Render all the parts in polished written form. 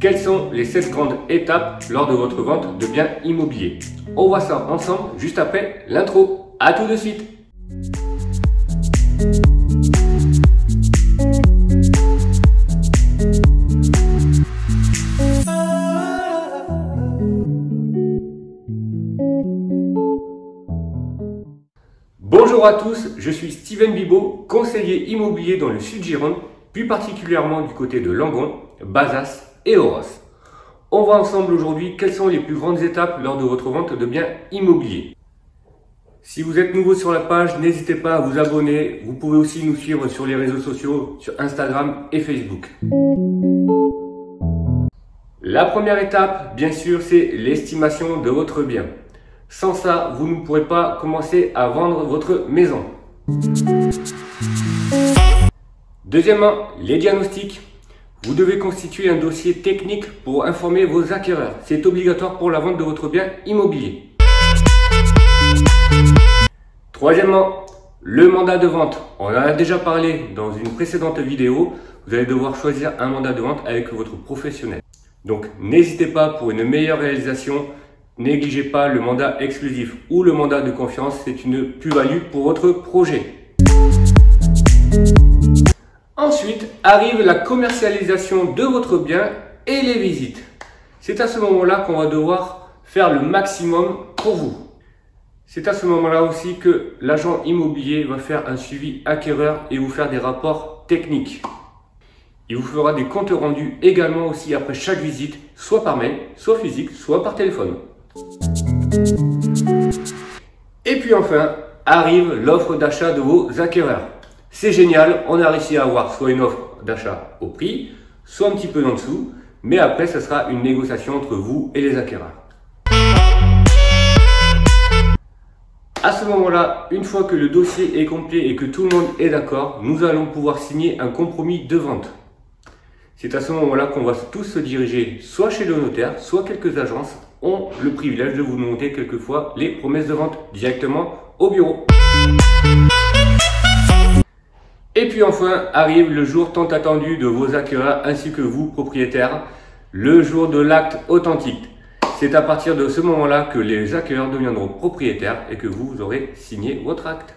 Quelles sont les 7 grandes étapes lors de votre vente de biens immobiliers? On voit ça ensemble juste après l'intro. À tout de suite. Bonjour à tous, je suis Steven Bibaud, conseiller immobilier dans le Sud Gironde, plus particulièrement du côté de Langon, Bazas et Oros. On voit ensemble aujourd'hui quelles sont les plus grandes étapes lors de votre vente de biens immobiliers. Si vous êtes nouveau sur la page, n'hésitez pas à vous abonner. Vous pouvez aussi nous suivre sur les réseaux sociaux, sur Instagram et Facebook. La première étape, bien sûr, c'est l'estimation de votre bien. Sans ça, vous ne pourrez pas commencer à vendre votre maison. Deuxièmement, les diagnostics. Vous devez constituer un dossier technique pour informer vos acquéreurs. C'est obligatoire pour la vente de votre bien immobilier. Troisièmement, le mandat de vente. On en a déjà parlé dans une précédente vidéo. Vous allez devoir choisir un mandat de vente avec votre professionnel. Donc, n'hésitez pas pour une meilleure réalisation. Négligez pas le mandat exclusif ou le mandat de confiance. C'est une plus-value pour votre projet. Ensuite, arrive la commercialisation de votre bien et les visites. C'est à ce moment-là qu'on va devoir faire le maximum pour vous. C'est à ce moment-là aussi que l'agent immobilier va faire un suivi acquéreur et vous faire des rapports techniques. Il vous fera des comptes rendus également aussi après chaque visite, soit par mail, soit physique, soit par téléphone. Et puis enfin, arrive l'offre d'achat de vos acquéreurs. C'est génial, on a réussi à avoir soit une offre d'achat au prix, soit un petit peu en dessous, mais après, ce sera une négociation entre vous et les acquéreurs. À ce moment-là, une fois que le dossier est complet et que tout le monde est d'accord, nous allons pouvoir signer un compromis de vente. C'est à ce moment-là qu'on va tous se diriger soit chez le notaire, soit quelques agences ont le privilège de vous demander quelquefois les promesses de vente directement au bureau. Et puis enfin arrive le jour tant attendu de vos acquéreurs ainsi que vous, propriétaires, le jour de l'acte authentique. C'est à partir de ce moment-là que les acquéreurs deviendront propriétaires et que vous aurez signé votre acte.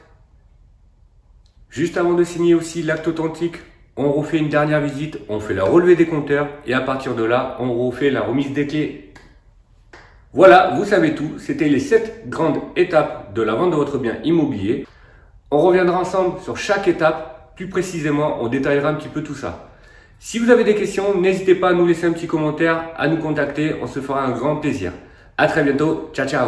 Juste avant de signer aussi l'acte authentique, on refait une dernière visite, on fait la relevée des compteurs et à partir de là, on refait la remise des clés. Voilà, vous savez tout, c'était les 7 grandes étapes de la vente de votre bien immobilier. On reviendra ensemble sur chaque étape. Plus précisément, on détaillera un petit peu tout ça. Si vous avez des questions, n'hésitez pas à nous laisser un petit commentaire, à nous contacter, on se fera un grand plaisir. À très bientôt, ciao ciao.